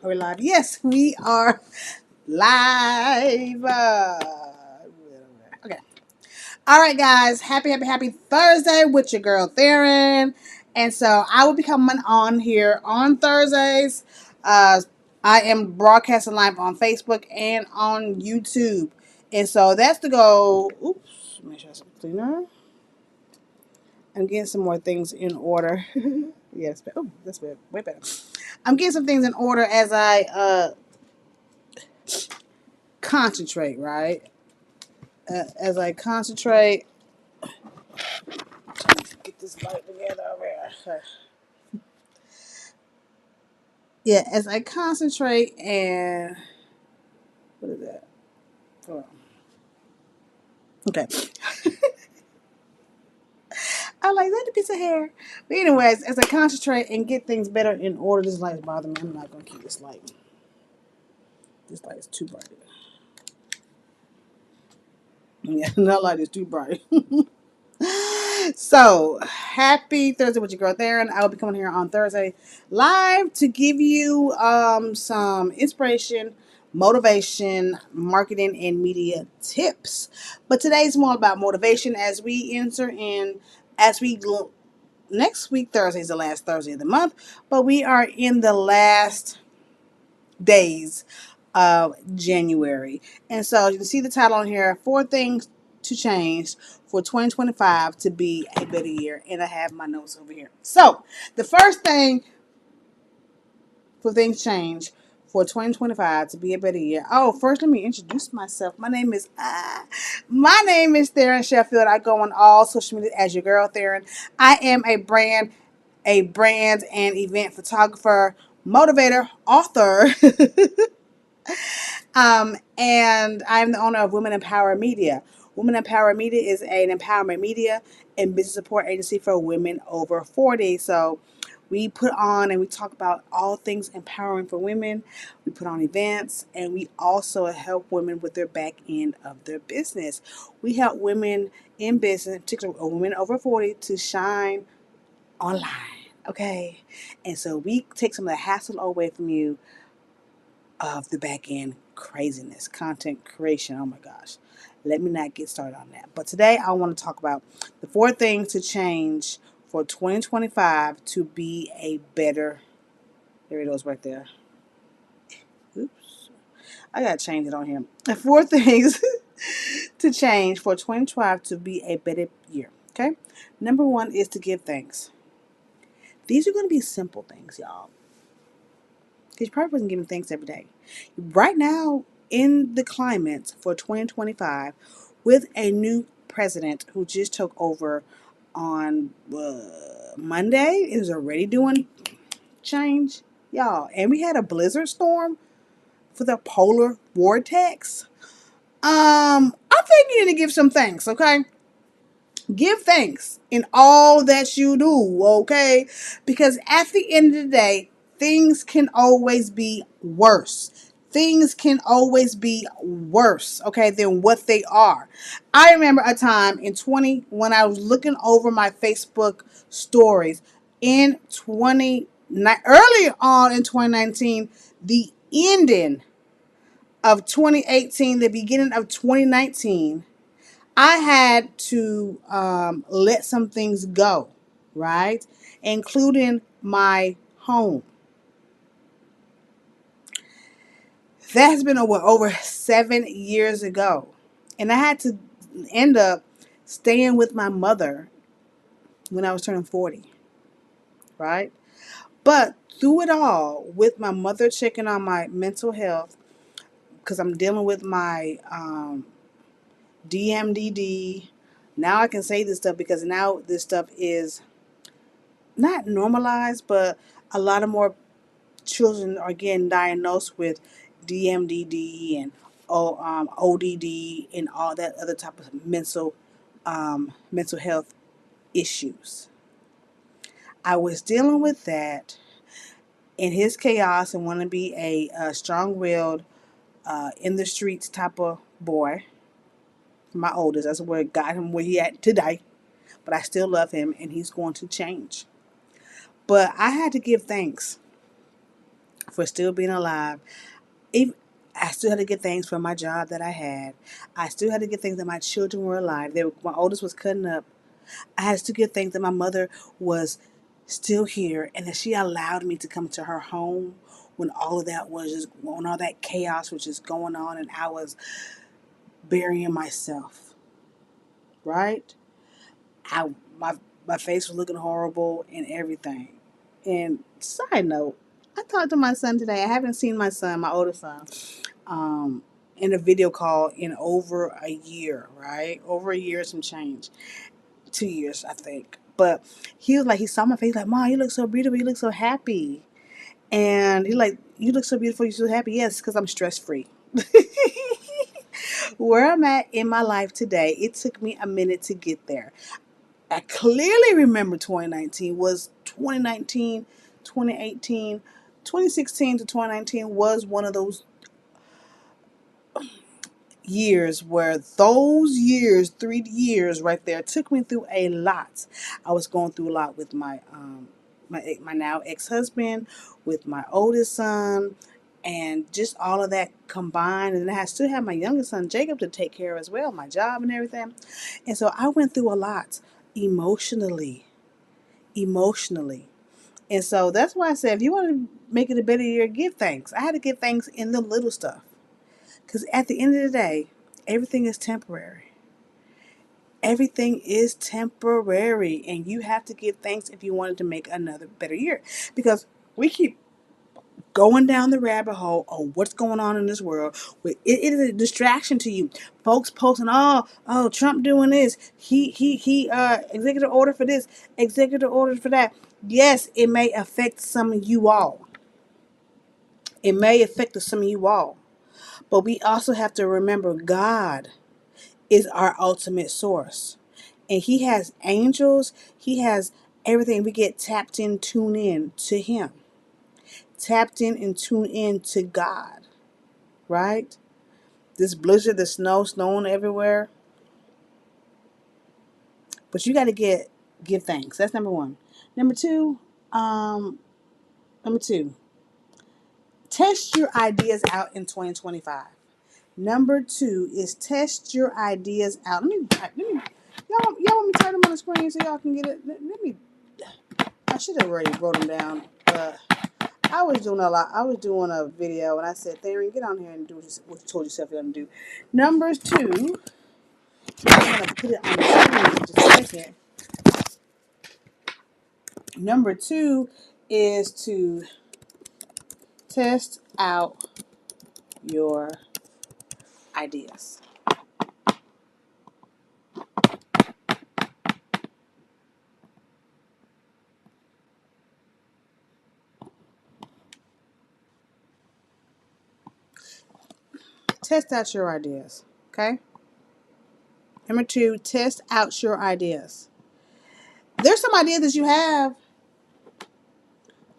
Are we live? Yes, we are live. Okay. All right, guys. Happy Thursday with your girl Theron. And so I will be coming on here on Thursdays. I am broadcasting live on Facebook and on YouTube. And so that's the goal. Oops. Make sure that's cleaner. I'm getting some more things in order. Yes, oh, that's better. Way better. I'm getting some things in order as I concentrate, right? As I concentrate, get this light together over here. Yeah, as I concentrate and what is that? Hold on. Okay. I like that piece of hair. But anyways, as I concentrate and get things better in order, this light is bothering me. I'm not gonna keep this light. This light is too bright. Yeah, that light is too bright. So, happy Thursday with your girl Theron. I will be coming here on Thursday live to give you some inspiration, motivation, marketing, and media tips. But today's more about motivation as we enter in, as we next week, Thursday is the last Thursday of the month, but we are in the last days of January. And so you can see the title on here, 4 things to change for 2025 to be a better year. And I have my notes over here. So the first thing for things change for 2025 to be a better year. Oh, first let me introduce myself. My name is Theron Sheffield. I go on all social media as your girl Theron. I am a brand and event photographer, motivator, author. And I'm the owner of Women Empower Media. Women Empower Media is an empowerment media and business support agency for women over 40. So we put on and we talk about all things empowering for women. We put on events and we also help women with their back end of their business. We help women in business, particularly women over 40, to shine online. Okay. And so we take some of the hassle away from you of the back end craziness, content creation. Oh my gosh. Let me not get started on that. But today I want to talk about the 4 things to change for 2025 to be a better. There it goes right there. Oops. I got to change it on here. The 4 things to change for 2025 to be a better year. Okay. Number 1 is to give thanks. These are going to be simple things, y'all. Because you probably wasn't giving thanks every day. Right now, in the climate for 2025, with a new president who just took over on Monday, is already doing change, y'all. And we had a blizzard storm for the polar vortex. I think you need to give some thanks, okay? Give thanks in all that you do, okay? Because at the end of the day, things can always be worse. Things can always be worse, okay, than what they are. I remember a time when I was looking over my Facebook stories in earlier on in 2019, the ending of 2018, the beginning of 2019. I had to let some things go, right? Including my home. That has been over 7 years ago. And I had to end up staying with my mother when I was turning 40, right? But through it all, with my mother checking on my mental health, because I'm dealing with my DMDD. Now I can say this stuff because now this stuff is not normalized, but a lot of more children are getting diagnosed with DMDD and ODD and all that other type of mental health issues. I was dealing with that in his chaos and want to be a strong-willed, in the streets type of boy. My oldest, that's where it got him where he at today. But I still love him, and he's going to change. But I had to give thanks for still being alive. Even, I still had to get things from my job that I had. I still had to get things that my children were alive. My oldest was cutting up. I had to get things that my mother was still here and that she allowed me to come to her home when all of that was just, when all that chaos was just going on and I was burying myself, right? I my my face was looking horrible and everything. And side note, I talked to my son today. I haven't seen my son, my oldest son, in a video call in over a year, right? Over a year, some change. 2 years, I think. But he was like, he saw my face, like, Mom, you look so beautiful. You look so happy. And he like, you look so beautiful. You're so happy. Yes, because I'm stress free. Where I'm at in my life today, it took me a minute to get there. I clearly remember 2019 was 2019, 2018, 2016 to 2019 was one of those years where those years, 3 years right there, took me through a lot. I was going through a lot with my now ex-husband, with my oldest son, and just all of that combined. And I still have my youngest son, Jacob, to take care of as well, my job and everything. And so I went through a lot emotionally. Emotionally. And so that's why I said, if you want to make it a better year, give thanks. I had to give thanks in the little stuff. Because at the end of the day, everything is temporary. Everything is temporary. And you have to give thanks if you wanted to make another better year. Because we keep going down the rabbit hole of what's going on in this world. It is a distraction to you. Folks posting, oh, Trump doing this. He executive order for this, executive order for that. Yes, it may affect some of you all. It may affect some of you all. But we also have to remember God is our ultimate source. And He has angels. He has everything. We get tapped in, tune in to Him. Tapped in and tune in to God. Right? This blizzard, the snowing everywhere. But you got to give thanks. That's number one. Number two, test your ideas out in 2025. Number two is test your ideas out. Y'all want me to turn them on the screen so y'all can get it? I should have already wrote them down, but I was doing a lot. I was doing a video and I said, Theron, get on here and do what you told yourself you're going to do. Number two, I'm going to put it on the screen in just a second. Number two is to test out your ideas. Test out your ideas. Okay? Number two, test out your ideas. There's some ideas that you have.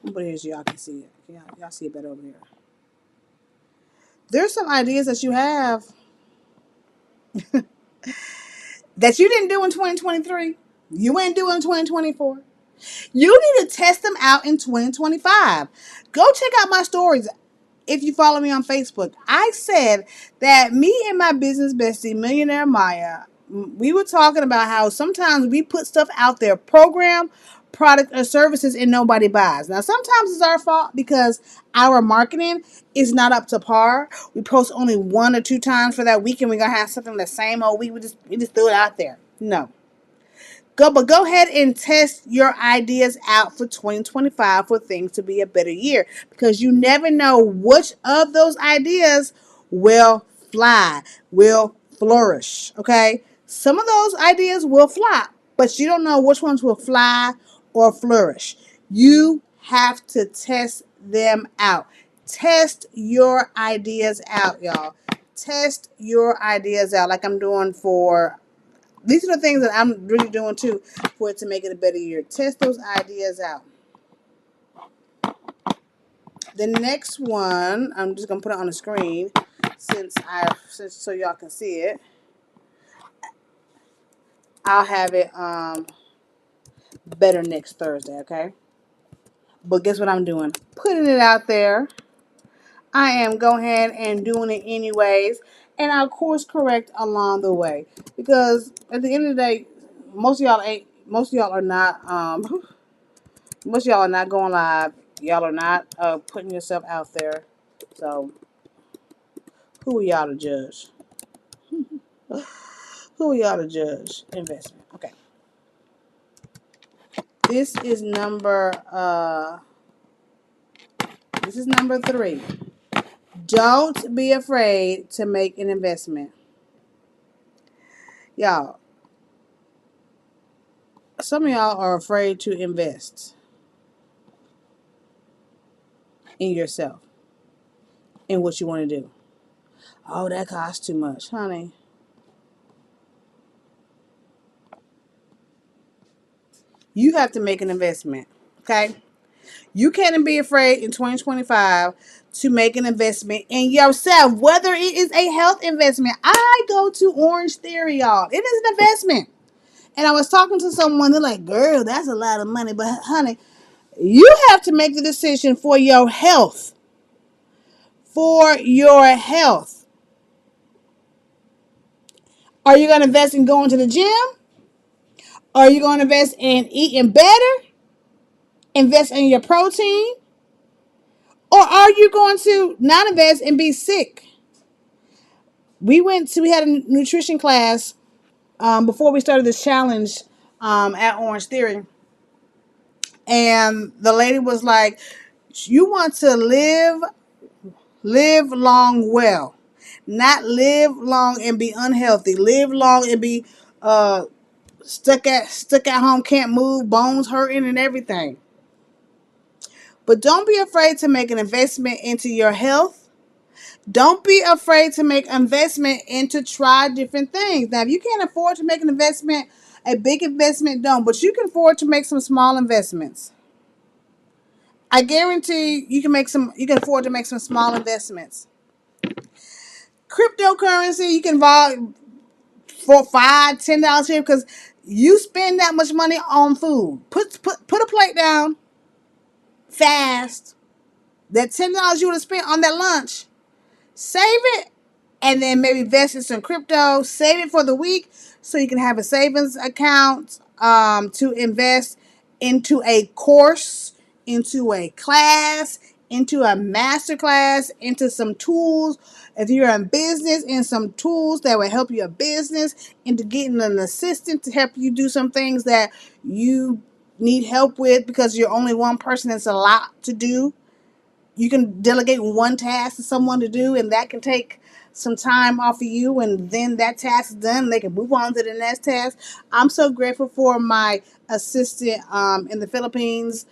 I'm put it here so y'all can see it. Y'all see it better over here. There's some ideas that you have that you didn't do in 2023. You ain't doing in 2024. You need to test them out in 2025. Go check out my stories. If you follow me on Facebook, I said that me and my business bestie, Millionaire Maya, we were talking about how sometimes we put stuff out there, program, product, or services, and nobody buys. Now, sometimes it's our fault because our marketing is not up to par. We post only 1 or 2 times for that week, and we're gonna have something the same old week. We just threw it out there. No. Go ahead and test your ideas out for 2025 for things to be a better year, because you never know which of those ideas will fly, will flourish. Okay, some of those ideas will flop, but you don't know which ones will fly or flourish. You have to test them out. Test your ideas out, y'all. Test your ideas out, like I'm doing for. These are the things that I'm really doing too for it to make it a better year. Test those ideas out. The next one, I'm just gonna put it on the screen since so y'all can see it. I'll have it better next Thursday, okay? But guess what I'm doing? Putting it out there I am going ahead and doing it anyways, and I'll course correct along the way because at the end of the day, most of y'all ain't. Most of y'all are not. Most of y'all are not going live. Y'all are not putting yourself out there. So who are y'all to judge? Who are y'all to judge? Investment. Okay. This is number. This is number 3. Don't be afraid to make an investment. Y'all, some of y'all are afraid to invest in yourself, in what you want to do. Oh, that costs too much, honey. You have to make an investment, okay? You can't be afraid in 2025 to make an investment in yourself, whether it is a health investment. I go to Orange Theory, y'all. It is an investment. And I was talking to someone, they're like, girl, that's a lot of money. But honey, you have to make the decision for your health. For your health. Are you going to invest in going to the gym? Are you going to invest in eating better? Invest in your protein? Or are you going to not invest and be sick? We had a nutrition class before we started this challenge at Orange Theory. And the lady was like, you want to live long well. Not live long and be unhealthy. Live long and be stuck at home, can't move, bones hurting and everything. But don't be afraid to make an investment into your health. Don't be afraid to make investment and to try different things. Now, if you can't afford to make an investment, a big investment, don't. But you can afford to make some small investments. I guarantee you can afford to make some small investments. Cryptocurrency, you can buy for $5, $10 here because you spend that much money on food. Put a plate down fast. That $10 you would have spent on that lunch, save it, and then maybe invest in some crypto. Save it for the week so you can have a savings account to invest into a course, into a class, into a master class, into some tools. If you're in business, in some tools that will help your business, into getting an assistant to help you do some things that you need help with because you're only one person. It's a lot to do. You can delegate one task to someone to do, and that can take some time off of you, and then that task is done, and they can move on to the next task. I'm so grateful for my assistant in the Philippines.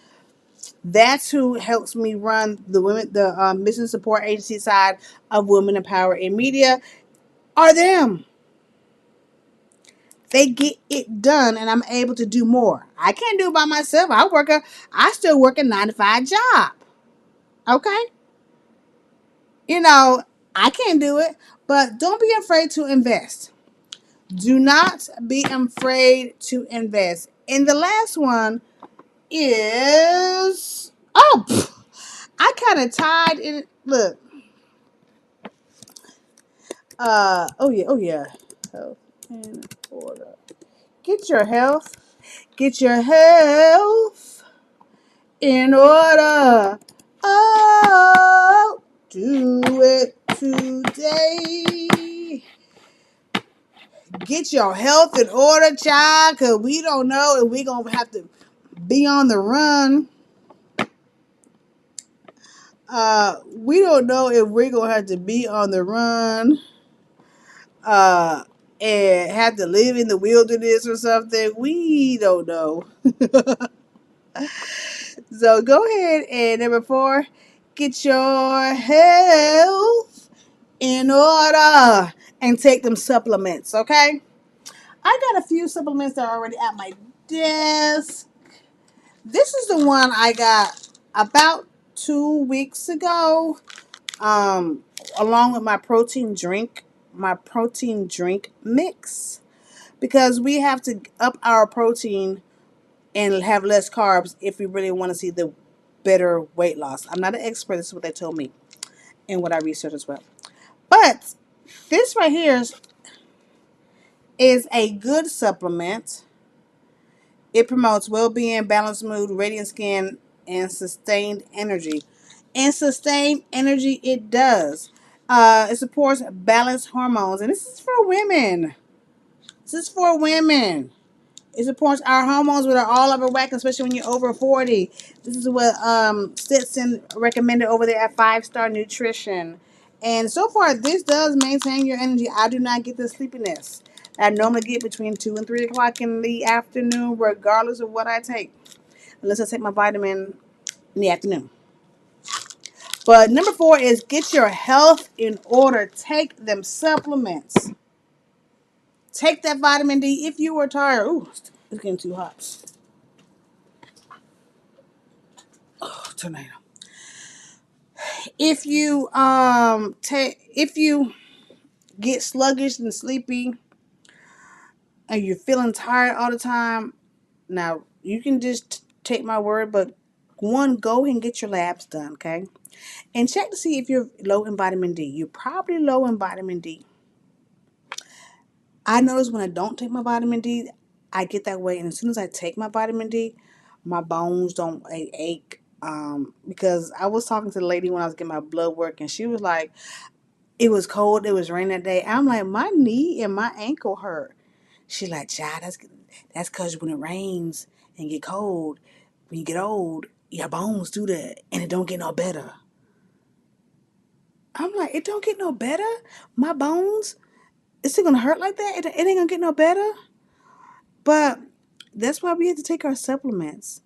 That's who helps me run the mission support agency side of Women in Power in Media. Are them. They get it done, and I'm able to do more. I can't do it by myself. I still work a 9 to 5 job. Okay? You know, I can't do it, but don't be afraid to invest. Do not be afraid to invest. And the last one is, I kind of tied in. Look, oh yeah. Health in order. Get your health. Get your health in order. Oh, do it today. Get your health in order, child, because we don't know if we're going to have to be on the run. We don't know if we're going to have to be on the run and have to live in the wilderness or something. We don't know. So go ahead and number 4, get your health in order and take them supplements, okay? I got a few supplements that are already at my desk. This is the one I got about 2 weeks ago, along with my protein drink mix, because we have to up our protein and have less carbs if we really want to see the better weight loss. I'm not an expert. This is what they told me. and what I researched as well. But this right here is a good supplement. It promotes well-being, balanced mood, radiant skin, and sustained energy. And sustained energy it does. It supports balanced hormones, and this is for women. This is for women. It supports our hormones that are all over whack, especially when you're over 40. This is what Stetson recommended over there at 5 Star Nutrition. And so far, this does maintain your energy. I do not get the sleepiness I normally get between 2 and 3 o'clock in the afternoon, regardless of what I take. Unless I take my vitamin in the afternoon. But number 4 is get your health in order. Take them supplements. Take that vitamin D if you are tired. Ooh, it's getting too hot. Oh, tornado. If you if you get sluggish and sleepy and you're feeling tired all the time, now you can just take my word, but one, go and get your labs done, okay? And check to see if you're low in vitamin D. You're probably low in vitamin D. I notice when I don't take my vitamin D, I get that way, and as soon as I take my vitamin D, my bones don't ache. Because I was talking to the lady when I was getting my blood work, and she was like, it was cold, it was raining that day. I'm like, my knee and my ankle hurt. She like, child, that's because when it rains and get cold, when you get old, your bones do that, and it don't get no better. I'm like, it don't get no better? My bones, it's still gonna hurt like that? It ain't gonna get no better? But that's why we have to take our supplements.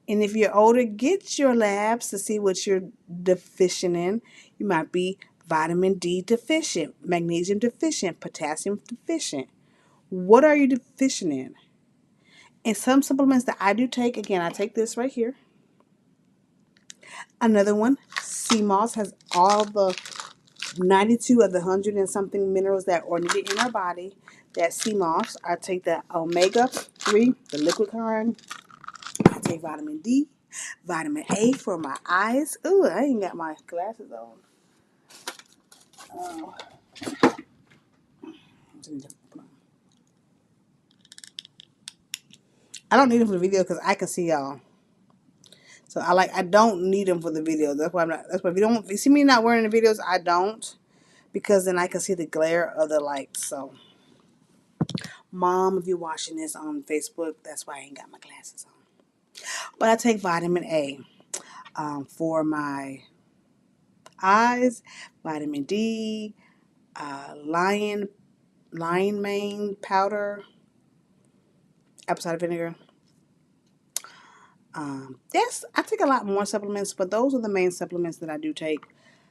And if you're older, get your labs to see what you're deficient in. You might be vitamin D deficient, magnesium deficient, potassium deficient. What are you deficient in? And some supplements that I do take, again, I take this right here. Another one, sea moss, has all the 92 of the 100 and something minerals that are needed in our body. That sea moss. I take the omega-3, the liquid kind. I take vitamin D, vitamin A for my eyes. Ooh, I ain't got my glasses on. Oh. I don't need them for the video because I can see y'all. So I don't need them for the video. That's why I'm not. That's why if you see me not wearing the videos, I don't, because then I can see the glare of the lights. So, Mom, if you're watching this on Facebook, that's why I ain't got my glasses on. But I take vitamin A for my eyes, vitamin D, lion mane powder, apple cider vinegar. Yes, I take a lot more supplements, but those are the main supplements that I do take.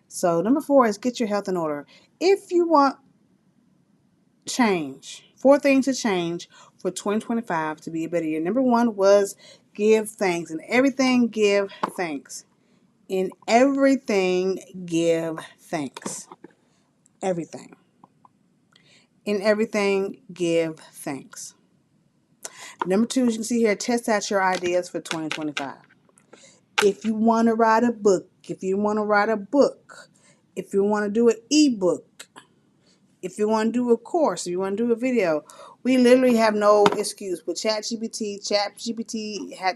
So number 4 is get your health in order. If you want change, 4 things to change for 2025 to be a better year. Number 1 was give thanks. In everything, give thanks. In everything, give thanks. Everything. In everything, give thanks. Number 2, as you can see here, test out your ideas for 2025. If you want to write a book, if you want to do an ebook, if you want to do a course, if you want to do a video, we literally have no excuse. With ChatGPT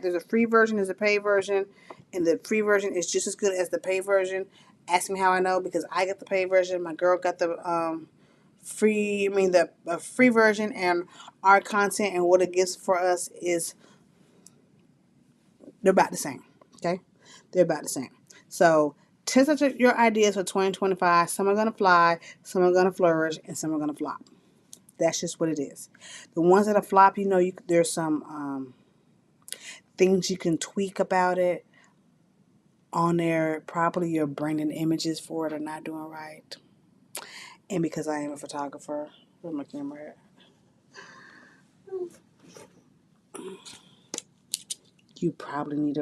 there's a free version, there's a paid version, and the free version is just as good as the paid version. Ask me how I know, because I got the paid version. My girl got the free version, and our content and what it gives for us is they're about the same. Okay? They're about the same. So test out your ideas for 2025. Some are going to fly, some are going to flourish, and some are going to flop. That's just what it is. The ones that are flop, there's some things you can tweak about it on there. Probably your branding images for it are not doing right. And because I am a photographer, where's my camera at? You probably need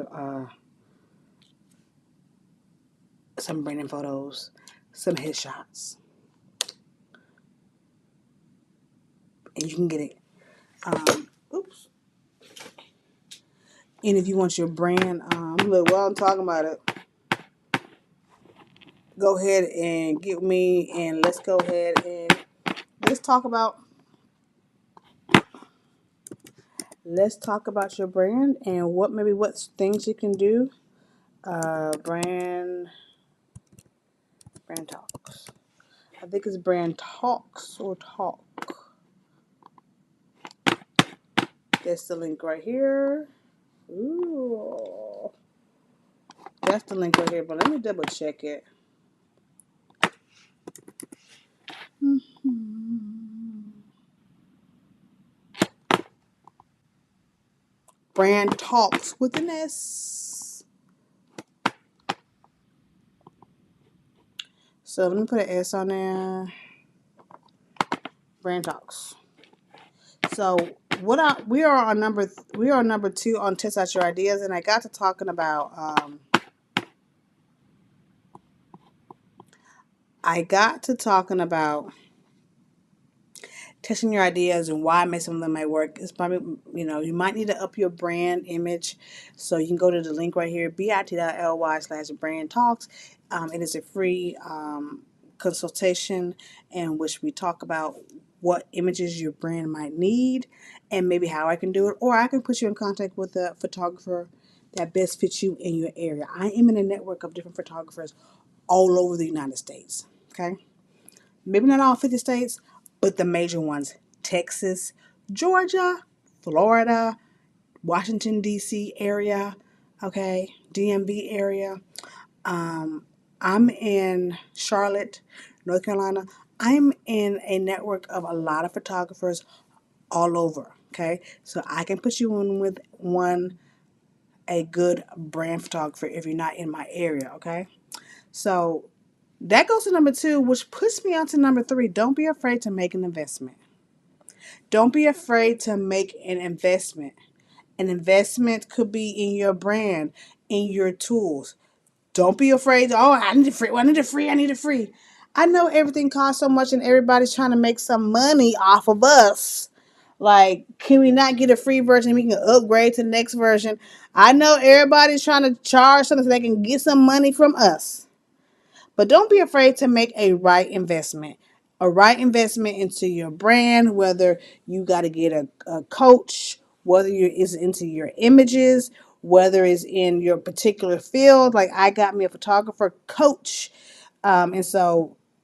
some branding photos, some headshots, and you can get it. Oops. And if you want your brand, look, while I'm talking about it, go ahead and get me, and let's go ahead and let's talk about your brand and what things you can do. Brand talks. I think it's brand talks or talk. That's the link right here. Ooh, that's the link right here. But let me double check it. Brand talks with an S. So let me put an S on there. Brand talks. So we are on number 2 on test out your ideas, and I got to talking about testing your ideas and why some of them might work. It's probably, you might need to up your brand image. So you can go to the link right here, bit.ly/brand talks. It is a free consultation in which we talk about what images your brand might need and maybe how I can do it, or I can put you in contact with a photographer that best fits you in your area. I am in a network of different photographers all over the United States. Okay. Maybe not all 50 states, but the major ones: Texas, Georgia, Florida, Washington, D.C. area, okay, DMV area. I'm in Charlotte, North Carolina. I'm in a network of a lot of photographers all over, okay? So I can put you in with a good brand photographer if you're not in my area, okay? So that goes to number 2, which puts me on to number 3. Don't be afraid to make an investment. Don't be afraid to make an investment. An investment could be in your brand, in your tools. Don't be afraid. Oh, I need it free. I need it free. I need it free. I know everything costs so much and everybody's trying to make some money off of us. Like, can we not get a free version and we can upgrade to the next version? I know everybody's trying to charge something so they can get some money from us. But don't be afraid to make a right investment. A right investment into your brand, whether you got to get a coach, whether it's into your images, whether it's in your particular field. Like I got me a photographer coach.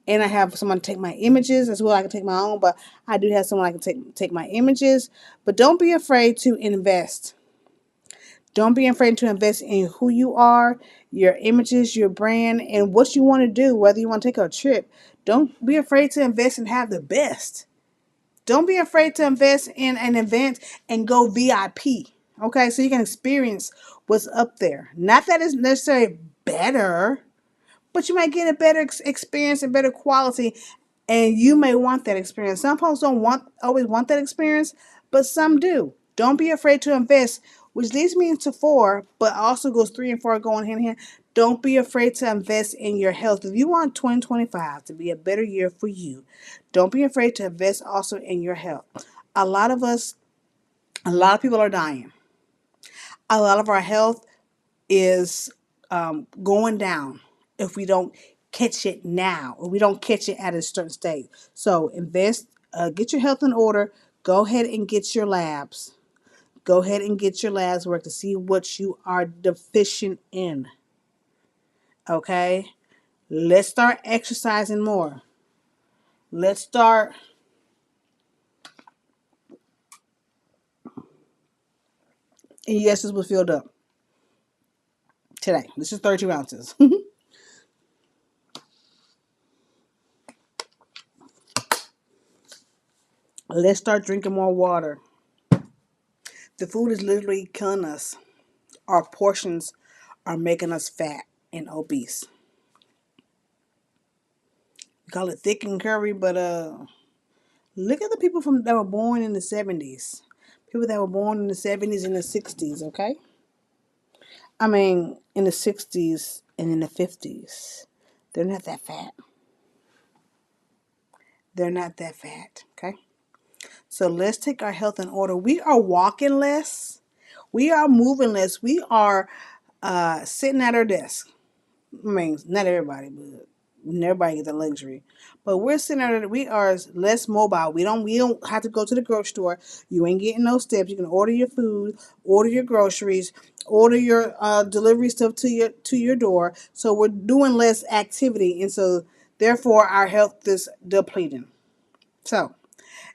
And I have someone take my images as well. I can take my own, but I do have someone I can take my images. But don't be afraid to invest. Don't be afraid to invest in who you are, your images, your brand, and what you want to do, whether you want to take a trip. Don't be afraid to invest and have the best. Don't be afraid to invest in an event and go VIP. Okay, so you can experience what's up there. Not that it's necessarily better, but you might get a better experience and better quality, and you may want that experience. Some folks don't always want that experience, but some do. Don't be afraid to invest, which leads me into 4, but also goes 3 and 4 going hand in hand. Don't be afraid to invest in your health. If you want 2025 to be a better year for you, don't be afraid to invest also in your health. A lot of people are dying. A lot of our health is going down if we don't catch it now, or we don't catch it at a certain stage. So invest, get your health in order. Go ahead and get your labs. Go ahead and get your labs work to see what you are deficient in. Okay? Let's start exercising more. Let's start. And yes, this was filled up today. This is 32 ounces. Let's start drinking more water. The food is literally killing us. Our portions are making us fat and obese. We call it thick and curvy, but look at the people that were born in the 70s. People that were born in the 70s and the 60s, okay? I mean, in the 60s and in the 50s. They're not that fat. They're not that fat, okay? So let's take our health in order. We are walking less. We are moving less. We are sitting at our desk. I mean, not everybody, but Everybody get the luxury, but we're centered. We are less mobile. We don't have to go to the grocery store. You ain't getting no steps. You can order your food, order your groceries, order your delivery stuff to your door. So we're doing less activity, and so therefore our health is depleting. So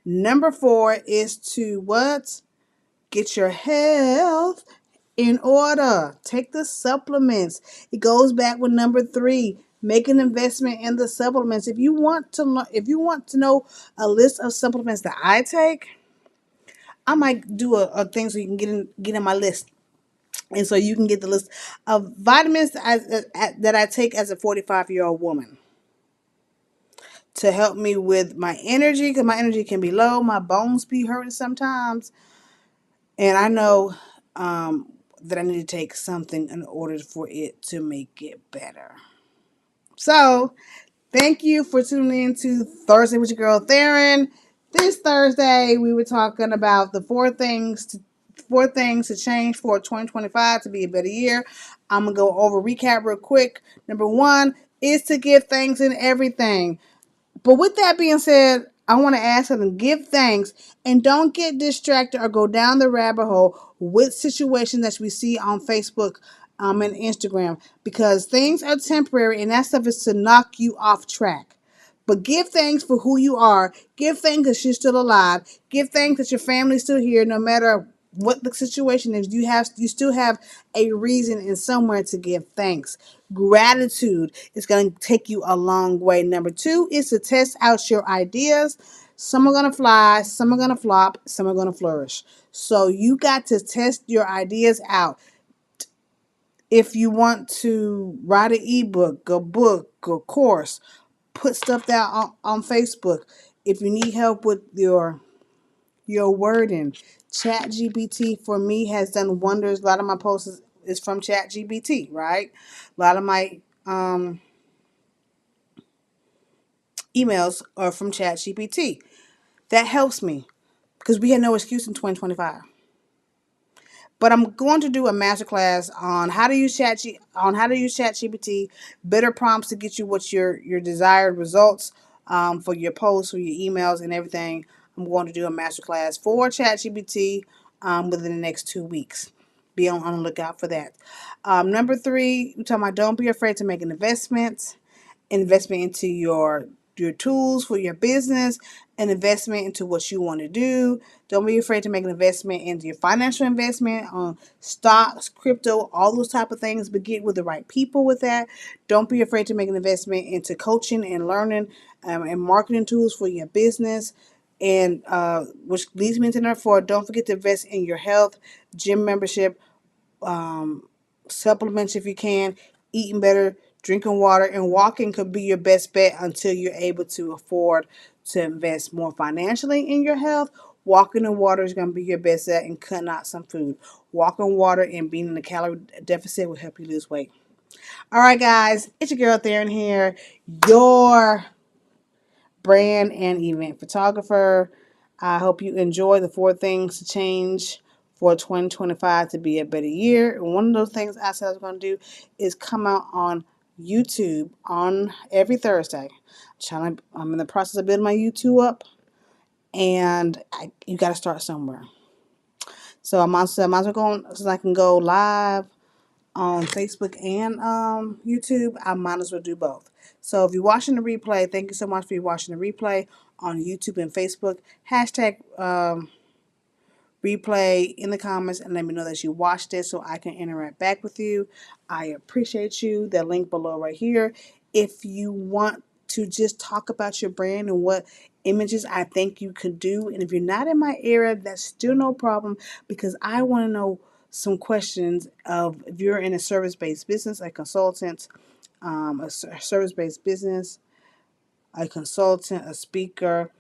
number four is to what? Get your health in order. Take the supplements. It goes back with number three. Make an investment in the supplements. If you want to know a list of supplements that I take, I might do a thing so you can get in my list, and so you can get the list of vitamins that I take as a 45-year-old woman to help me with my energy, because my energy can be low, my bones be hurting sometimes, and I know that I need to take something in order for it to make it better. So, thank you for tuning in to Thursday with your girl Theron. This Thursday, we were talking about the four things to change for 2025 to be a better year. I'm gonna go over recap real quick. Number one is to give thanks in everything. But with that being said, I want to ask them, give thanks and don't get distracted or go down the rabbit hole with situations that we see on Facebook and Instagram, because things are temporary and that stuff is to knock you off track. But give thanks for who you are. Give thanks that you're still alive. Give thanks that your family's still here, no matter what the situation is. You still have a reason and somewhere to give thanks. Gratitude is going to take you a long way. Number two is to test out your ideas. Some are going to fly, some are going to flop, some are going to flourish. So you got to test your ideas out. If you want to write an ebook, a book, a course, put stuff down on Facebook. If you need help with your wording, ChatGPT for me has done wonders. A lot of my posts is from ChatGPT, right? A lot of my emails are from ChatGPT. That helps me because we had no excuse in 2025. But I'm going to do a masterclass on how to use ChatGPT, better prompts to get you what your desired results for your posts, for your emails, and everything. I'm going to do a masterclass for ChatGPT within the next 2 weeks. Be on the lookout for that. Number three, we're talking about don't be afraid to make an investment into your tools for your business, an investment into what you want to do. Don't be afraid to make an investment into your financial investment on stocks, crypto, all those type of things, but get with the right people with that. Don't be afraid to make an investment into coaching and learning and marketing tools for your business. And which leads me into number four, don't forget to invest in your health, gym membership, supplements if you can, eating better, drinking water, and walking could be your best bet until you're able to afford to invest more financially in your health. Walking and water is going to be your best bet, and cutting out some food. Walking water and being in a calorie deficit will help you lose weight. All right, guys, it's your girl Theron here, your brand and event photographer. I hope you enjoy the four things to change for 2025 to be a better year. And one of those things I said I was going to do is come out on YouTube on every Thursday. I'm in the process of building my YouTube up, and you got to start somewhere. So I might as well go so I can go live on Facebook and YouTube. I might as well do both. So if you're watching the replay, thank you so much for watching the replay on YouTube and Facebook. Hashtag replay in the comments and let me know that you watched it so I can interact back with you. I appreciate you. That link below right here. If you want to just talk about your brand and what images I think you could do, and if you're not in my area, that's still no problem, because I want to know some questions of if you're in a service-based business, a consultant, a service-based business, a consultant, a speaker.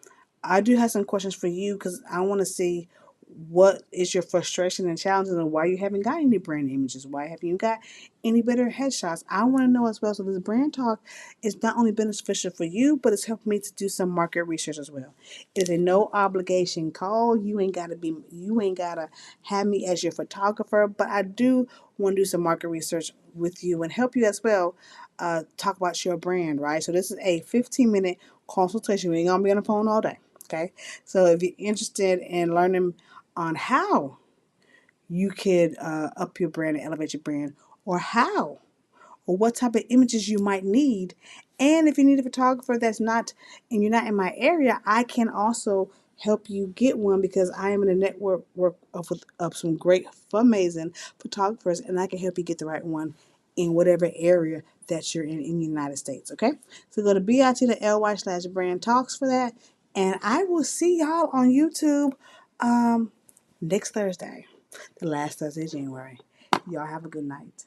I do have some questions for you because I want to see what is your frustration and challenges, and why you haven't got any brand images? Why haven't you got any better headshots? I want to know as well. So this brand talk is not only beneficial for you, but it's helping me to do some market research as well. It's a no obligation call. You ain't gotta have me as your photographer, but I do want to do some market research with you and help you as well. Talk about your brand, right? So this is a 15-minute consultation. We ain't gonna be on the phone all day. Okay, so if you're interested in learning on how you could up your brand and elevate your brand, or how or what type of images you might need, and if you need a photographer that's not and you're not in my area, I can also help you get one because I am in a network of some great amazing photographers, and I can help you get the right one in whatever area that you're in the United States. Okay, so go to bit.ly/brand talks for that, and I will see y'all on YouTube next Thursday, the last Thursday of January. Y'all have a good night.